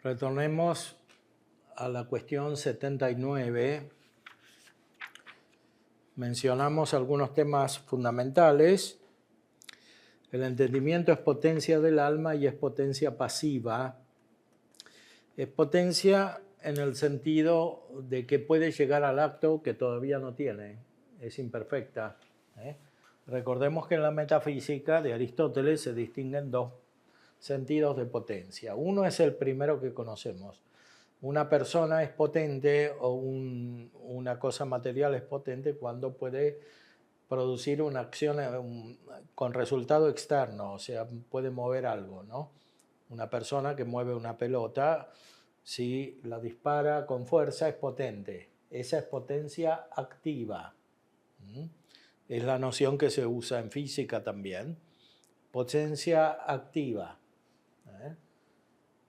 Retornemos a la cuestión 79. Mencionamos algunos temas fundamentales. El entendimiento es potencia del alma y es potencia pasiva. Es potencia en el sentido de que puede llegar al acto que todavía no tiene, es imperfecta. Recordemos que en la metafísica de Aristóteles se distinguen dos sentidos de potencia. Uno es el primero que conocemos. Una persona es potente o una cosa material es potente cuando puede producir una acción con resultado externo, o sea, puede mover algo, ¿no? Una persona que mueve una pelota, si la dispara con fuerza, es potente. Esa es potencia activa. Es la noción que se usa en física también. Potencia activa.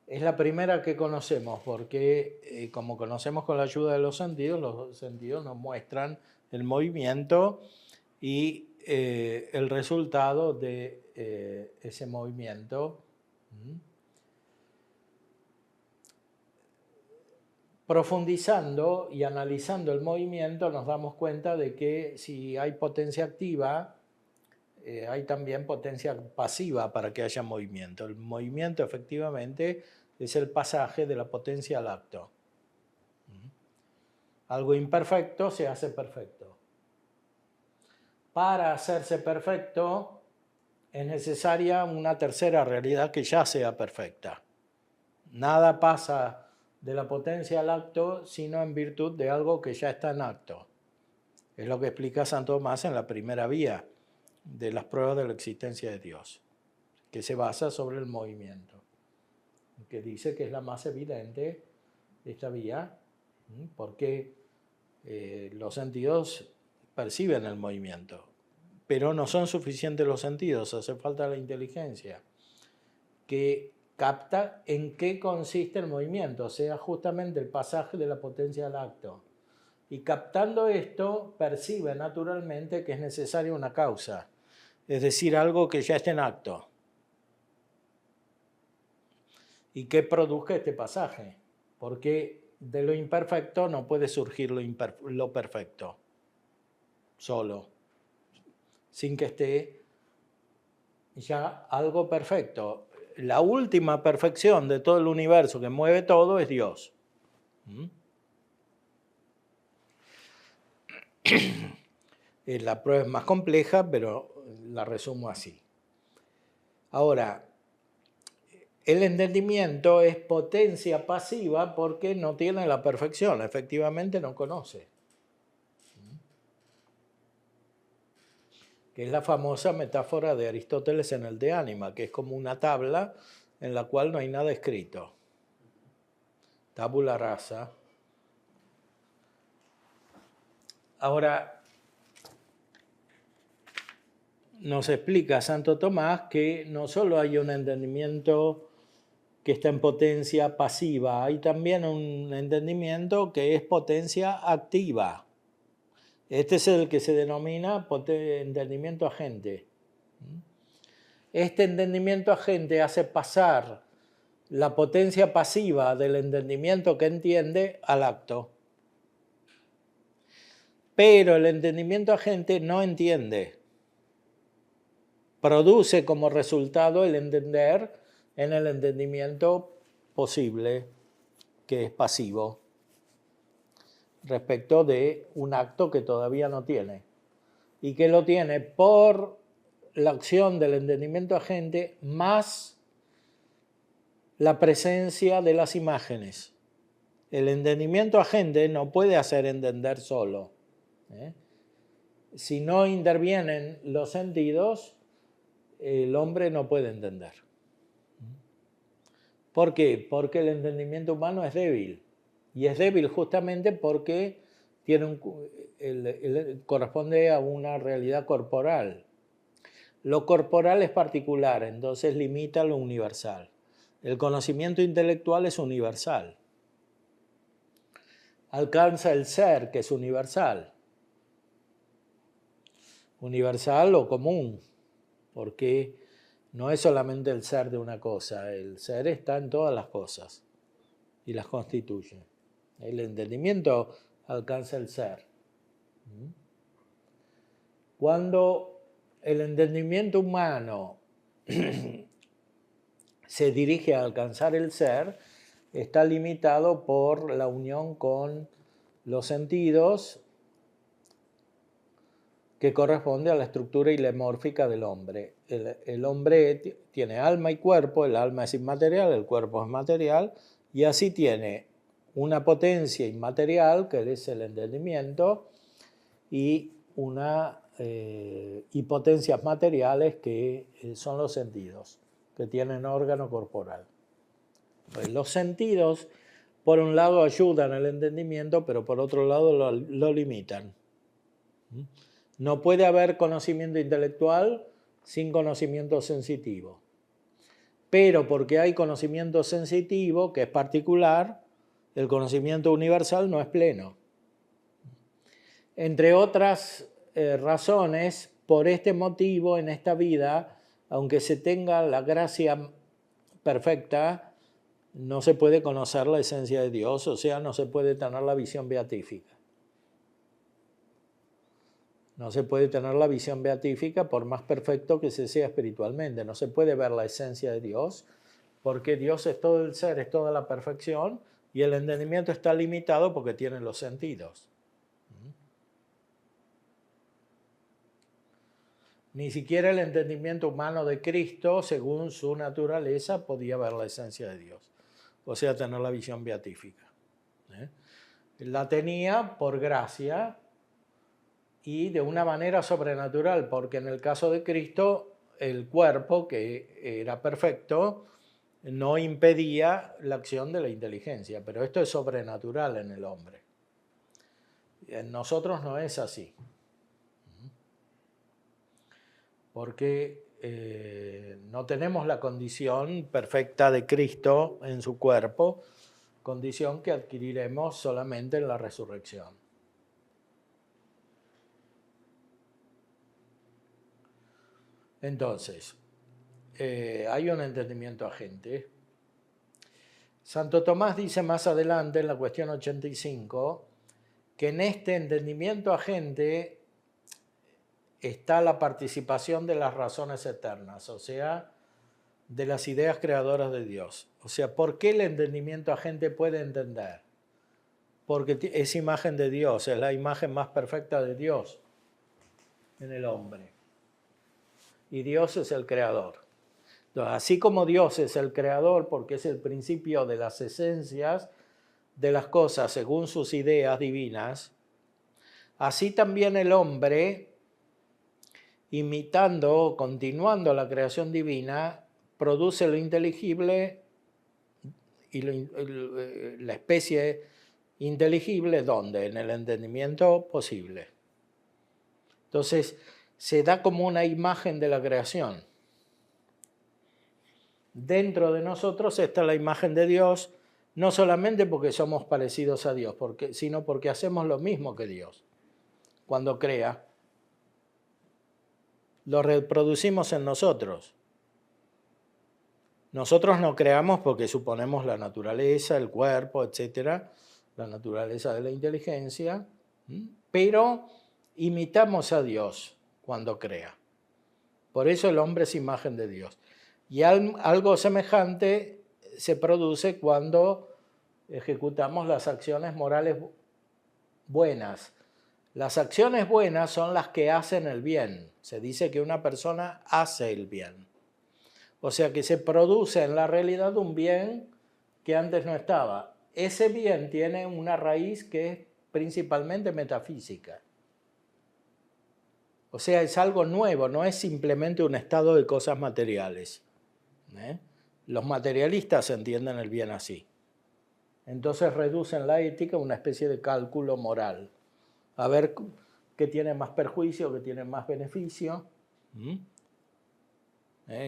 Es la primera que conocemos porque, como conocemos con la ayuda de los sentidos nos muestran el movimiento y el resultado de ese movimiento. Profundizando y analizando el movimiento nos damos cuenta de que si hay potencia activa, hay también potencia pasiva para que haya movimiento. El movimiento efectivamente es el pasaje de la potencia al acto. Algo imperfecto se hace perfecto. Para hacerse perfecto es necesaria una tercera realidad que ya sea perfecta. Nada pasa de la potencia al acto, sino en virtud de algo que ya está en acto. Es lo que explica Santo Tomás en la primera vía de las pruebas de la existencia de Dios, que se basa sobre el movimiento, que dice que es la más evidente esta vía, porque los sentidos perciben el movimiento, pero no son suficientes los sentidos, hace falta la inteligencia, que capta en qué consiste el movimiento, o sea, justamente el pasaje de la potencia al acto. Y captando esto, percibe naturalmente que es necesaria una causa, es decir, algo que ya esté en acto y que produzca este pasaje, porque de lo imperfecto no puede surgir lo perfecto solo, sin que esté ya algo perfecto. La última perfección de todo el universo que mueve todo es Dios. La prueba es más compleja, pero la resumo así. Ahora, el entendimiento es potencia pasiva porque no tiene la perfección, efectivamente no conoce. Que es la famosa metáfora de Aristóteles en el De Anima, que es como una tabla en la cual no hay nada escrito. Tabula rasa. Ahora, nos explica Santo Tomás que no solo hay un entendimiento que está en potencia pasiva, hay también un entendimiento que es potencia activa. Este es el que se denomina entendimiento agente. Este entendimiento agente hace pasar la potencia pasiva del entendimiento que entiende al acto. Pero el entendimiento agente no entiende. Produce como resultado el entender en el entendimiento posible, que es pasivo, respecto de un acto que todavía no tiene, y que lo tiene por la acción del entendimiento agente más la presencia de las imágenes. El entendimiento agente no puede hacer entender solo. Si no intervienen los sentidos, el hombre no puede entender. ¿Por qué? Porque el entendimiento humano es débil. Y es débil justamente porque corresponde a una realidad corporal. Lo corporal es particular, entonces limita lo universal. El conocimiento intelectual es universal. Alcanza el ser, que es universal. Universal o común, porque no es solamente el ser de una cosa, el ser está en todas las cosas. y las constituye. El entendimiento alcanza el ser. Cuando el entendimiento humano se dirige a alcanzar el ser, está limitado por la unión con los sentidos que corresponde a la estructura ilemórfica del hombre. El hombre tiene alma y cuerpo, el alma es inmaterial, el cuerpo es material, y así tiene una potencia inmaterial, que es el entendimiento, y potencias materiales, que son los sentidos, que tienen órgano corporal. Pues los sentidos, por un lado, ayudan al entendimiento, pero por otro lado lo limitan. No puede haber conocimiento intelectual sin conocimiento sensitivo. Pero porque hay conocimiento sensitivo, que es particular, el conocimiento universal no es pleno. Entre otras razones, por este motivo, en esta vida, aunque se tenga la gracia perfecta, no se puede conocer la esencia de Dios, o sea, no se puede tener la visión beatífica. No se puede tener la visión beatífica por más perfecto que se sea espiritualmente. No se puede ver la esencia de Dios, porque Dios es todo el ser, es toda la perfección, y el entendimiento está limitado porque tiene los sentidos. Ni siquiera el entendimiento humano de Cristo, según su naturaleza, podía ver la esencia de Dios, o sea, tener la visión beatífica. La tenía por gracia y de una manera sobrenatural, porque en el caso de Cristo, el cuerpo, que era perfecto, no impedía la acción de la inteligencia, pero esto es sobrenatural en el hombre. En nosotros no es así, porque no tenemos la condición perfecta de Cristo en su cuerpo, condición que adquiriremos solamente en la resurrección. Entonces, hay un entendimiento agente. Santo Tomás dice más adelante, en la cuestión 85, que en este entendimiento agente está la participación de las razones eternas, o sea, de las ideas creadoras de Dios. O sea, ¿por qué el entendimiento agente puede entender? Porque es imagen de Dios, es la imagen más perfecta de Dios en el hombre. Y Dios es el creador. Entonces, así como Dios es el creador porque es el principio de las esencias de las cosas según sus ideas divinas, así también el hombre, imitando, continuando la creación divina, produce lo inteligible y la especie inteligible, ¿dónde? En el entendimiento posible. Entonces, se da como una imagen de la creación. Dentro de nosotros está la imagen de Dios, no solamente porque somos parecidos a Dios, sino porque hacemos lo mismo que Dios. Cuando crea, lo reproducimos en nosotros. Nosotros no creamos porque suponemos la naturaleza, el cuerpo, etc., la naturaleza de la inteligencia, pero imitamos a Dios cuando crea. Por eso el hombre es imagen de Dios. Y algo semejante se produce cuando ejecutamos las acciones morales buenas. Las acciones buenas son las que hacen el bien. Se dice que una persona hace el bien. O sea que se produce en la realidad un bien que antes no estaba. Ese bien tiene una raíz que es principalmente metafísica. O sea, es algo nuevo, no es simplemente un estado de cosas materiales. Los materialistas entienden el bien así. Entonces reducen la ética a una especie de cálculo moral. A ver qué tiene más perjuicio, qué tiene más beneficio.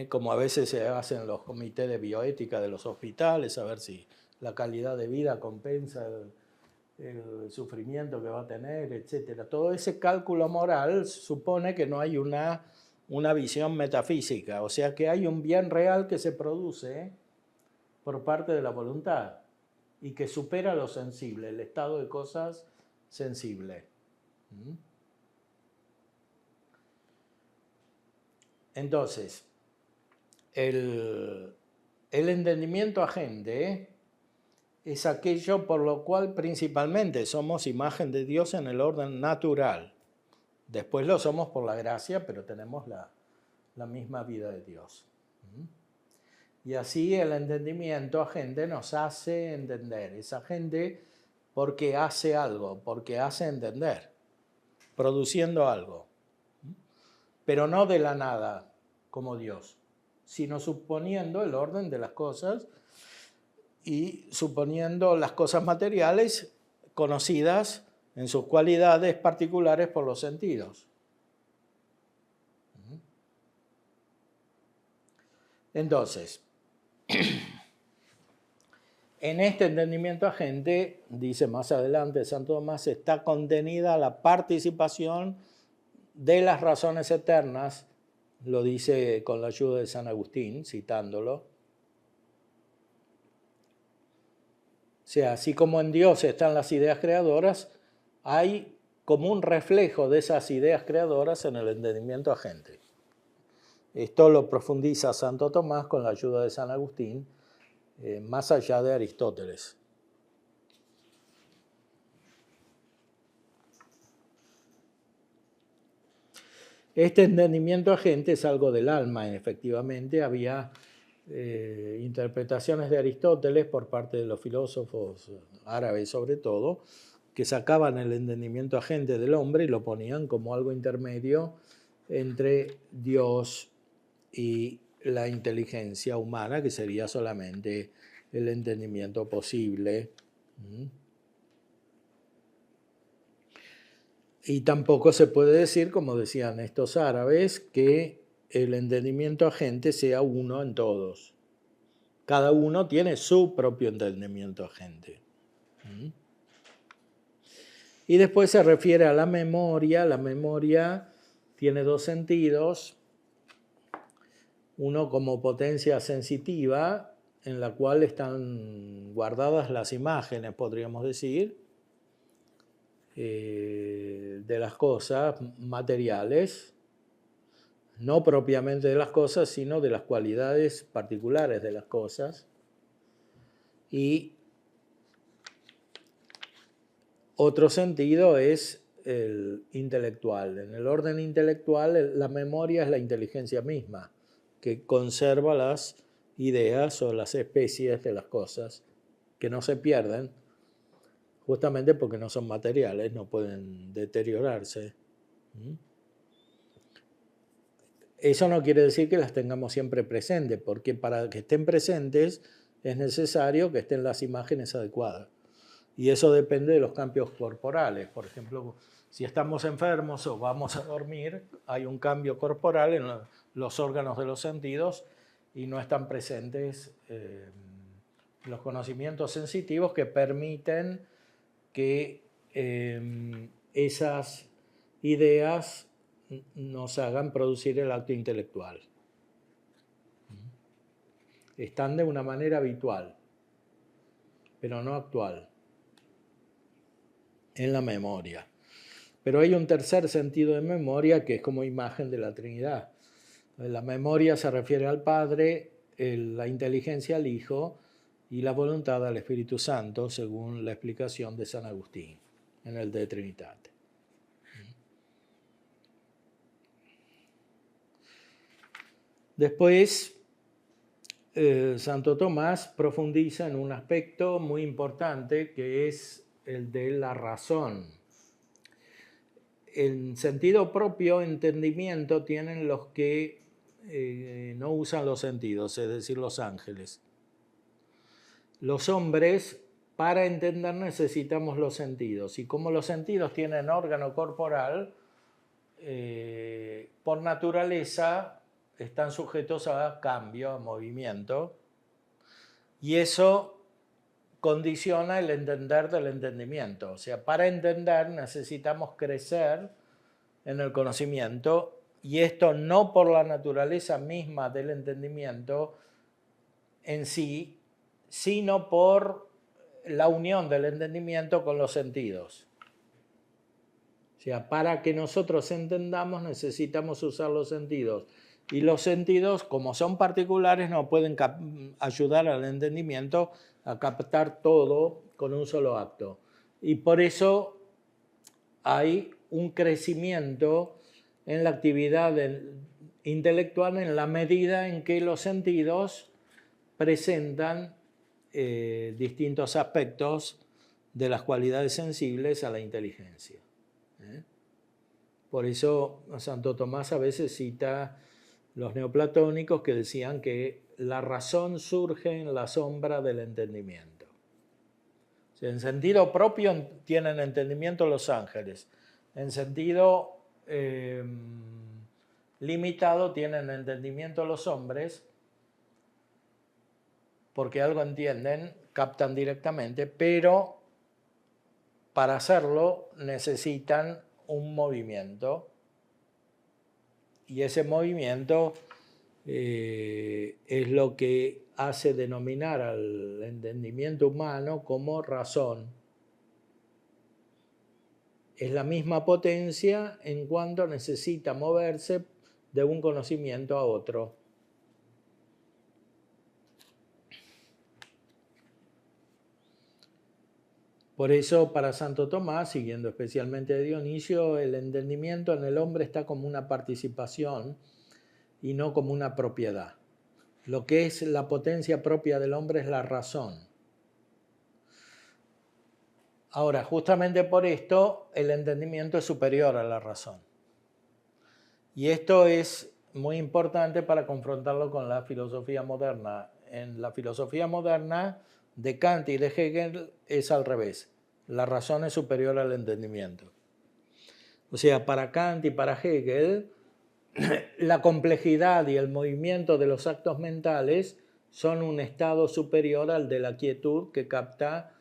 Como a veces se hacen los comités de bioética de los hospitales, a ver si la calidad de vida compensa el sufrimiento que va a tener, etc. Todo ese cálculo moral supone que no hay una visión metafísica, o sea que hay un bien real que se produce por parte de la voluntad. y que supera lo sensible, el estado de cosas sensible. Entonces, el entendimiento agente es aquello por lo cual principalmente somos imagen de Dios en el orden natural. Después lo somos por la gracia, pero tenemos la misma vida de Dios. Y así el entendimiento agente nos hace entender. Es agente porque hace algo, porque hace entender, produciendo algo. Pero no de la nada, como Dios, sino suponiendo el orden de las cosas y suponiendo las cosas materiales conocidas en sus cualidades particulares por los sentidos. Entonces, en este entendimiento agente, dice más adelante Santo Tomás, está contenida la participación de las razones eternas, lo dice con la ayuda de San Agustín, citándolo. O sea, así como en Dios están las ideas creadoras, hay como un reflejo de esas ideas creadoras en el entendimiento agente. Esto lo profundiza Santo Tomás con la ayuda de San Agustín, más allá de Aristóteles. Este entendimiento agente es algo del alma, efectivamente. Había interpretaciones de Aristóteles por parte de los filósofos árabes sobre todo, que sacaban el entendimiento agente del hombre y lo ponían como algo intermedio entre Dios y la inteligencia humana, que sería solamente el entendimiento posible. Y tampoco se puede decir, como decían estos árabes, que el entendimiento agente sea uno en todos. Cada uno tiene su propio entendimiento agente. Y después se refiere a la memoria. La memoria tiene dos sentidos. Uno como potencia sensitiva, en la cual están guardadas las imágenes, podríamos decir, de las cosas materiales, no propiamente de las cosas, sino de las cualidades particulares de las cosas. Y otro sentido es el intelectual. En el orden intelectual, la memoria es la inteligencia misma, que conserva las ideas o las especies de las cosas, que no se pierden, justamente porque no son materiales, no pueden deteriorarse. Eso no quiere decir que las tengamos siempre presentes, porque para que estén presentes es necesario que estén las imágenes adecuadas. Y eso depende de los cambios corporales. Por ejemplo, si estamos enfermos o vamos a dormir, hay un cambio corporal en los órganos de los sentidos y no están presentes los conocimientos sensitivos que permiten que esas ideas nos hagan producir el acto intelectual. Están de una manera habitual, pero no actual, en la memoria. Pero hay un tercer sentido de memoria que es como imagen de la Trinidad. La memoria se refiere al Padre, la inteligencia al Hijo y la voluntad al Espíritu Santo, según la explicación de San Agustín en el De Trinitate. Después, Santo Tomás profundiza en un aspecto muy importante que es el de la razón. El sentido propio, entendimiento, tienen los que no usan los sentidos, es decir, los ángeles. Los hombres, para entender, necesitamos los sentidos. Y como los sentidos tienen órgano corporal, por naturaleza están sujetos a cambio, a movimiento, y eso condiciona el entender del entendimiento. O sea, para entender necesitamos crecer en el conocimiento, y esto no por la naturaleza misma del entendimiento en sí, sino por la unión del entendimiento con los sentidos. O sea, para que nosotros entendamos necesitamos usar los sentidos. Y los sentidos, como son particulares, no pueden ayudar al entendimiento a captar todo con un solo acto. Y por eso hay un crecimiento en la actividad intelectual en la medida en que los sentidos presentan distintos aspectos de las cualidades sensibles a la inteligencia. Por eso Santo Tomás a veces cita los neoplatónicos que decían que la razón surge en la sombra del entendimiento. O sea, en sentido propio tienen entendimiento los ángeles, en sentido limitado tienen entendimiento los hombres, porque algo entienden, captan directamente, pero para hacerlo necesitan un movimiento, y ese movimiento es lo que hace denominar al entendimiento humano como razón. Es la misma potencia en cuanto necesita moverse de un conocimiento a otro. Por eso, para Santo Tomás, siguiendo especialmente a Dionisio, el entendimiento en el hombre está como una participación y no como una propiedad. Lo que es la potencia propia del hombre es la razón. Ahora, justamente por esto, el entendimiento es superior a la razón. Y esto es muy importante para confrontarlo con la filosofía moderna. En la filosofía moderna de Kant y de Hegel es al revés. La razón es superior al entendimiento. O sea, para Kant y para Hegel, la complejidad y el movimiento de los actos mentales son un estado superior al de la quietud que capta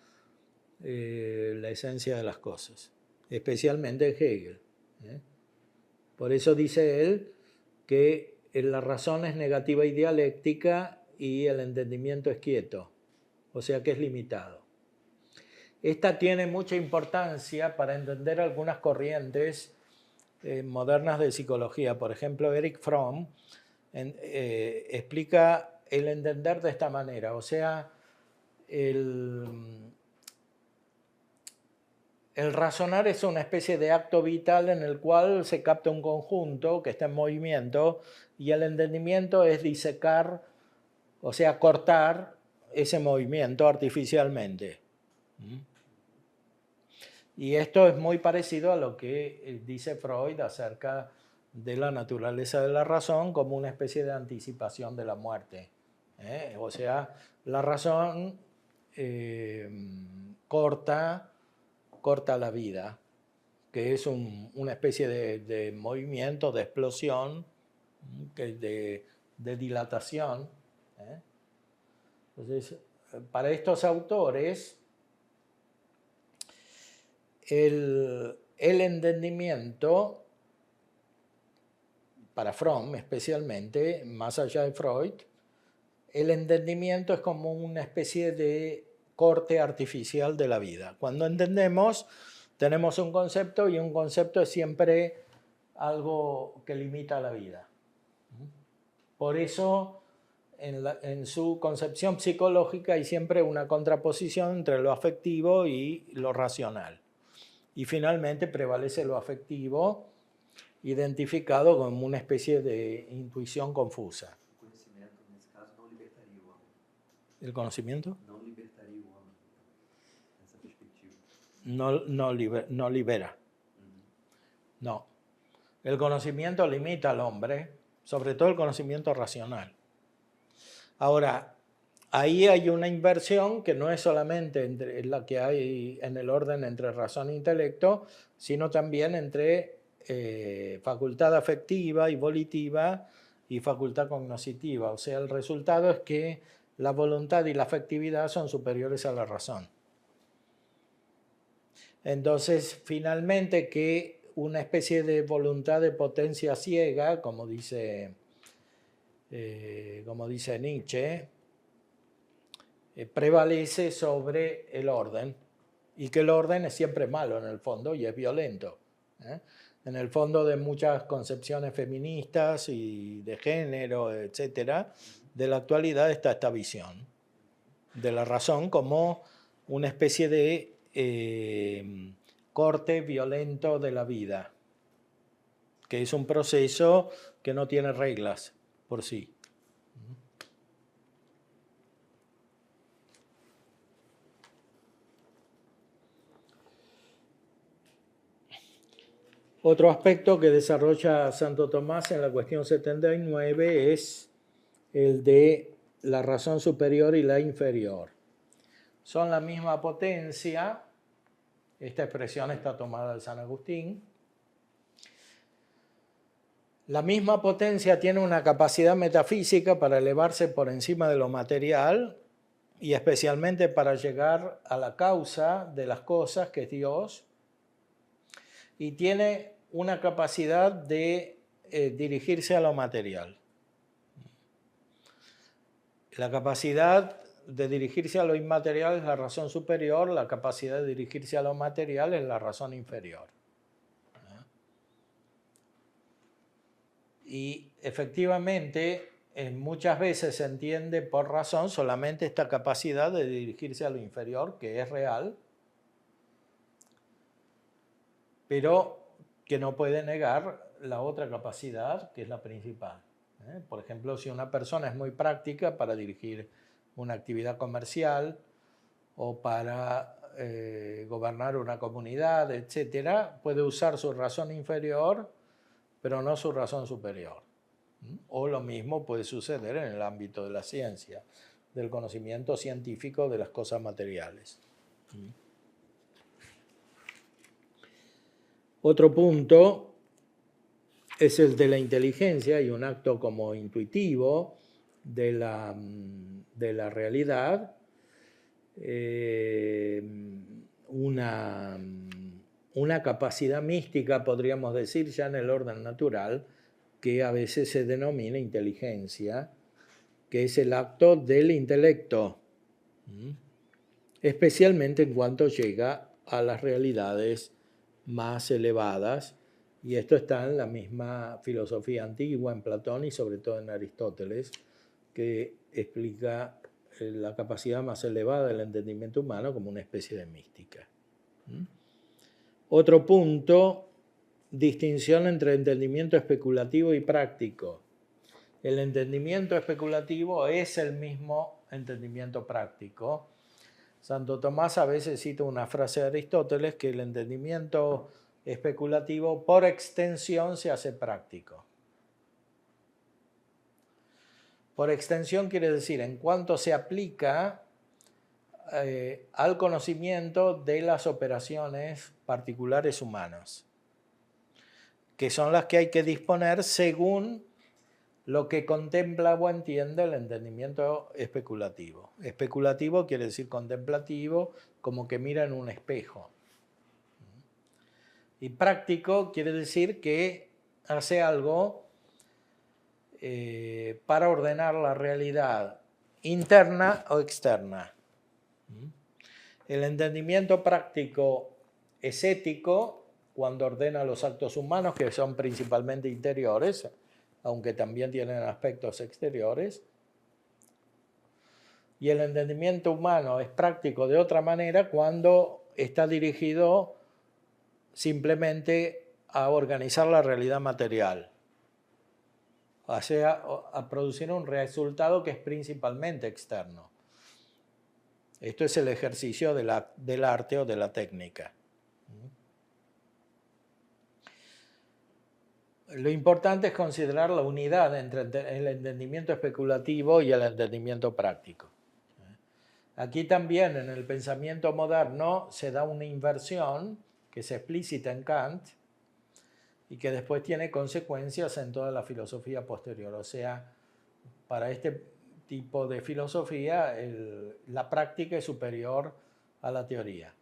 la esencia de las cosas, especialmente Hegel. Por eso dice él que la razón es negativa y dialéctica y el entendimiento es quieto, o sea que es limitado. Esta tiene mucha importancia para entender algunas corrientes modernas de psicología. Por ejemplo, Erich Fromm explica el entender de esta manera, o sea, el razonar es una especie de acto vital en el cual se capta un conjunto que está en movimiento, y el entendimiento es disecar, o sea, cortar ese movimiento artificialmente. Y esto es muy parecido a lo que dice Freud acerca de la naturaleza de la razón como una especie de anticipación de la muerte. O sea, la razón corta la vida, que es una especie de movimiento, de explosión, de dilatación. Entonces, para estos autores, el entendimiento, para Fromm especialmente, más allá de Freud, el entendimiento es como una especie de corte artificial de la vida. Cuando entendemos, tenemos un concepto, y un concepto es siempre algo que limita la vida. Por eso, en su concepción psicológica hay siempre una contraposición entre lo afectivo y lo racional. Y finalmente prevalece lo afectivo, identificado como una especie de intuición confusa. ¿El conocimiento? No libertaría o hombre, esa perspectiva. No libera. No. El conocimiento limita al hombre, sobre todo el conocimiento racional. Ahora, ahí hay una inversión que no es solamente entre la que hay en el orden entre razón e intelecto, sino también entre facultad afectiva y volitiva y facultad cognoscitiva. O sea, el resultado es que la voluntad y la afectividad son superiores a la razón. Entonces, finalmente, que una especie de voluntad de potencia ciega, como dice Nietzsche, prevalece sobre el orden, y que el orden es siempre malo en el fondo y es violento. En el fondo de muchas concepciones feministas y de género, etcétera, de la actualidad está esta visión de la razón como una especie de corte violento de la vida, que es un proceso que no tiene reglas por sí. Otro aspecto que desarrolla Santo Tomás en la cuestión 79 es el de la razón superior y la inferior. Son la misma potencia, esta expresión está tomada de San Agustín. La misma potencia tiene una capacidad metafísica para elevarse por encima de lo material y especialmente para llegar a la causa de las cosas, que es Dios, y tiene una capacidad de dirigirse a lo material. La capacidad de dirigirse a lo inmaterial es la razón superior, la capacidad de dirigirse a lo material es la razón inferior. Y efectivamente, muchas veces se entiende por razón solamente esta capacidad de dirigirse a lo inferior, que es real, pero que no puede negar la otra capacidad, que es la principal. Por ejemplo, si una persona es muy práctica para dirigir una actividad comercial o para gobernar una comunidad, etc., puede usar su razón inferior, pero no su razón superior. O lo mismo puede suceder en el ámbito de la ciencia, del conocimiento científico de las cosas materiales. Otro punto es el de la inteligencia y un acto como intuitivo de la realidad, una capacidad mística, podríamos decir, ya en el orden natural, que a veces se denomina inteligencia, que es el acto del intelecto, especialmente en cuanto llega a las realidades más elevadas, y esto está en la misma filosofía antigua, en Platón y sobre todo en Aristóteles, que explica la capacidad más elevada del entendimiento humano como una especie de mística. Otro punto, distinción entre entendimiento especulativo y práctico. El entendimiento especulativo es el mismo entendimiento práctico. Santo Tomás a veces cita una frase de Aristóteles que el entendimiento especulativo por extensión se hace práctico. Por extensión quiere decir en cuanto se aplica al conocimiento de las operaciones particulares humanas, que son las que hay que disponer según lo que contempla o entiende el entendimiento especulativo. Especulativo quiere decir contemplativo, como que mira en un espejo. Y práctico quiere decir que hace algo para ordenar la realidad interna o externa. El entendimiento práctico es ético cuando ordena los actos humanos, que son principalmente interiores, aunque también tienen aspectos exteriores. Y el entendimiento humano es práctico de otra manera cuando está dirigido simplemente a organizar la realidad material, o sea, a producir un resultado que es principalmente externo. Esto es el ejercicio del arte o de la técnica. Lo importante es considerar la unidad entre el entendimiento especulativo y el entendimiento práctico. Aquí también en el pensamiento moderno se da una inversión que se explícita en Kant y que después tiene consecuencias en toda la filosofía posterior. O sea, para este tipo de filosofía la práctica es superior a la teoría.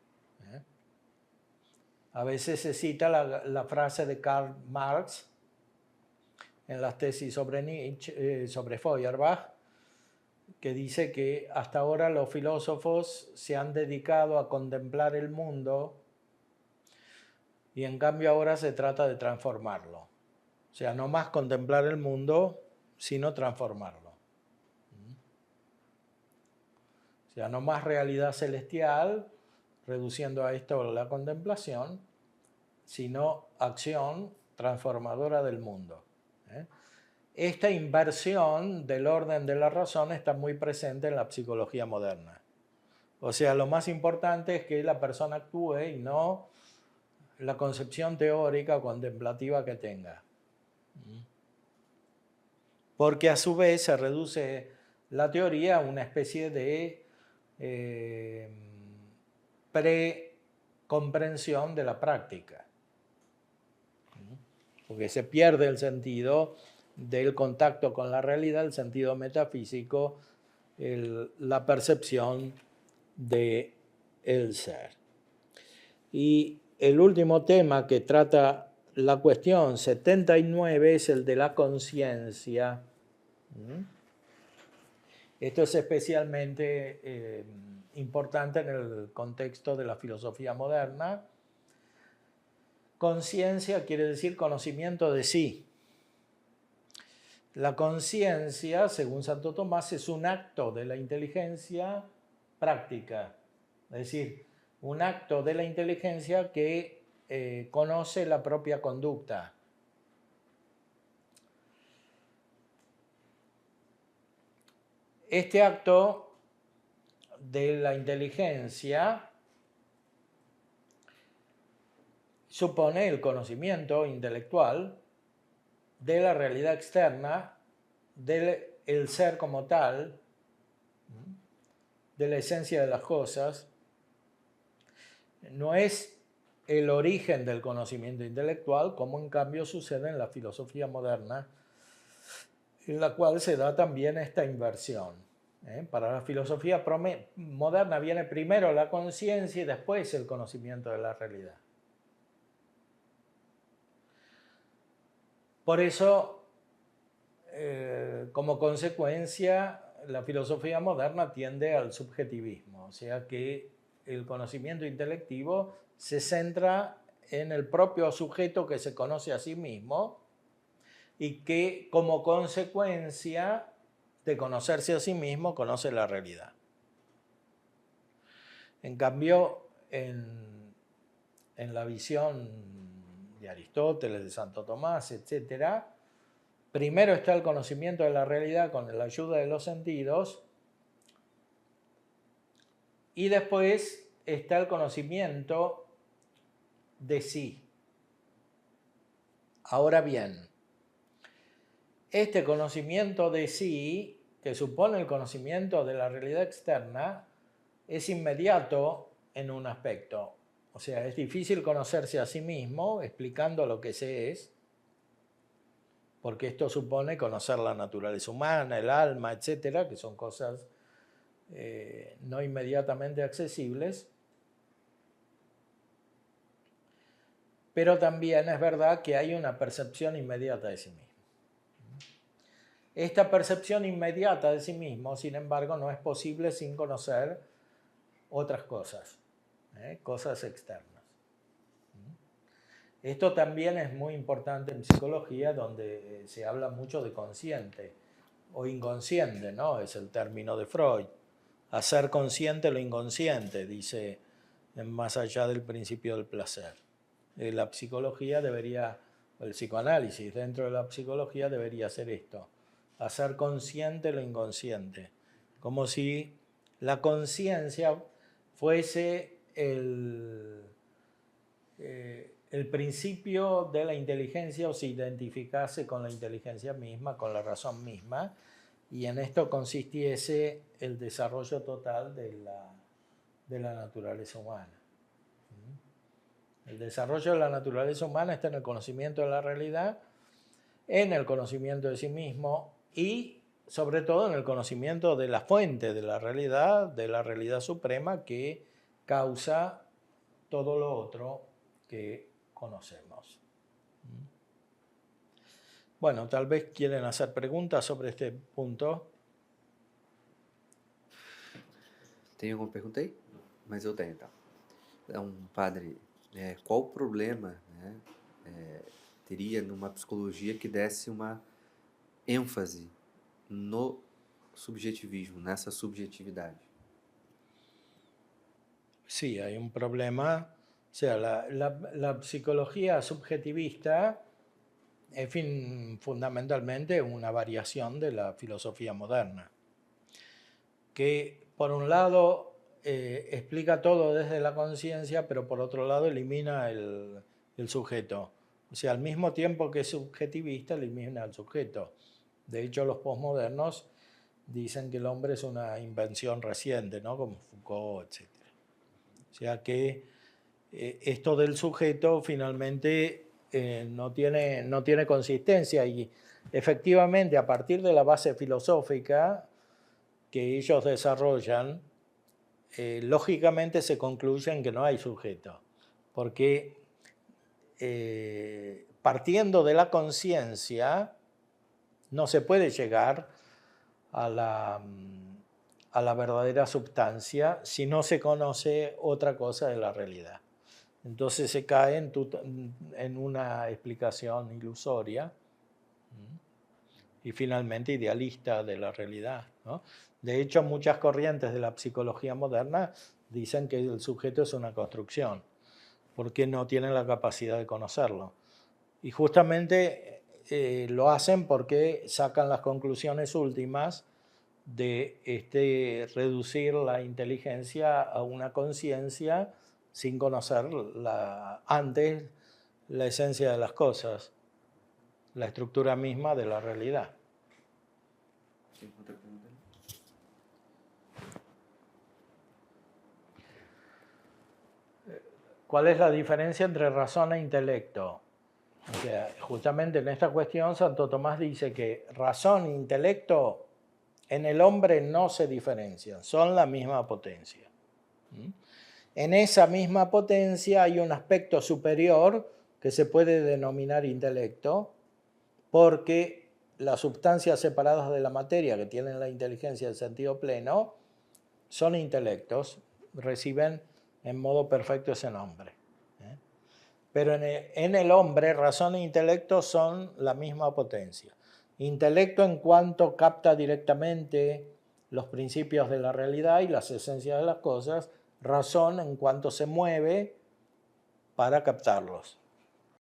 A veces se cita la frase de Karl Marx en las tesis sobre Nietzsche, sobre Feuerbach, que dice que hasta ahora los filósofos se han dedicado a contemplar el mundo y en cambio ahora se trata de transformarlo. O sea, no más contemplar el mundo, sino transformarlo. O sea, no más realidad celestial, reduciendo a esto la contemplación, sino acción transformadora del mundo. Esta inversión del orden de la razón está muy presente en la psicología moderna. O sea, lo más importante es que la persona actúe y no la concepción teórica o contemplativa que tenga. Porque a su vez se reduce la teoría a una especie de precomprensión de la práctica. Porque se pierde el sentido del contacto con la realidad, el sentido metafísico, la percepción del ser. Y el último tema que trata la cuestión 79 es el de la conciencia. Esto es especialmente importante en el contexto de la filosofía moderna. Conciencia quiere decir conocimiento de sí. La conciencia, según Santo Tomás, es un acto de la inteligencia práctica, es decir, un acto de la inteligencia que conoce la propia conducta. Este acto de la inteligencia supone el conocimiento intelectual de la realidad externa, del ser como tal, de la esencia de las cosas. No es el origen del conocimiento intelectual, como en cambio sucede en la filosofía moderna, en la cual se da también esta inversión. Para la filosofía moderna viene primero la conciencia y después el conocimiento de la realidad. Por eso, como consecuencia, la filosofía moderna tiende al subjetivismo, o sea que el conocimiento intelectivo se centra en el propio sujeto que se conoce a sí mismo y que como consecuencia de conocerse a sí mismo conoce la realidad. En cambio, en la visión de Aristóteles, de Santo Tomás, etc., primero está el conocimiento de la realidad con la ayuda de los sentidos y después está el conocimiento de sí. Ahora bien, este conocimiento de sí, que supone el conocimiento de la realidad externa, es inmediato en un aspecto. O sea, es difícil conocerse a sí mismo explicando lo que se es, porque esto supone conocer la naturaleza humana, el alma, etcétera, que son cosas no inmediatamente accesibles. Pero también es verdad que hay una percepción inmediata de sí mismo. Esta percepción inmediata de sí mismo, sin embargo, no es posible sin conocer otras cosas, cosas externas. Esto también es muy importante en psicología, donde se habla mucho de consciente o inconsciente, ¿no? Es el término de Freud. Hacer consciente lo inconsciente, dice Más allá del principio del placer. La psicología debería, el psicoanálisis dentro de la psicología debería hacer esto, hacer consciente lo inconsciente, como si la conciencia fuese el principio de la inteligencia o se identificase con la inteligencia misma, con la razón misma, y en esto consistiese el desarrollo total de la naturaleza humana. El desarrollo de la naturaleza humana está en el conocimiento de la realidad, en el conocimiento de sí mismo y sobre todo en el conocimiento de la fuente de la realidad suprema que causa todo lo otro que conocemos. Bueno, tal vez quieren hacer preguntas sobre este punto. Tem alguma pergunta aí? Mas eu tenho, então. Então, padre, qual o problema, né, teria numa psicologia que desse uma ênfase no subjetivismo, nessa subjetividade? Sí, hay un problema. O sea, la psicología subjetivista es fundamentalmente una variación de la filosofía moderna, que por un lado explica todo desde la conciencia, pero por otro lado elimina el sujeto. O sea, al mismo tiempo que es subjetivista, elimina al sujeto. De hecho, los posmodernos dicen que el hombre es una invención reciente, ¿no? Como Foucault, etc. O sea que esto del sujeto finalmente no tiene consistencia y efectivamente a partir de la base filosófica que ellos desarrollan, lógicamente se concluyen que no hay sujeto, porque partiendo de la conciencia no se puede llegar a la verdadera substancia si no se conoce otra cosa de la realidad. Entonces se cae en una explicación ilusoria y finalmente idealista de la realidad, ¿no? De hecho, muchas corrientes de la psicología moderna dicen que el sujeto es una construcción, porque no tienen la capacidad de conocerlo. Y justamente lo hacen porque sacan las conclusiones últimas de reducir la inteligencia a una conciencia sin conocer antes la esencia de las cosas, la estructura misma de la realidad. Tem outra pergunta aí? ¿Cuál es la diferencia entre razón e intelecto? O sea, justamente en esta cuestión Santo Tomás dice que razón e intelecto en el hombre no se diferencian, son la misma potencia. En esa misma potencia hay un aspecto superior que se puede denominar intelecto, porque las sustancias separadas de la materia que tienen la inteligencia en sentido pleno son intelectos, reciben en modo perfecto ese nombre. Pero en el hombre razón e intelecto son la misma potencia. Intelecto en cuanto capta directamente los principios de la realidad y las esencias de las cosas, razón en cuanto se mueve para captarlos.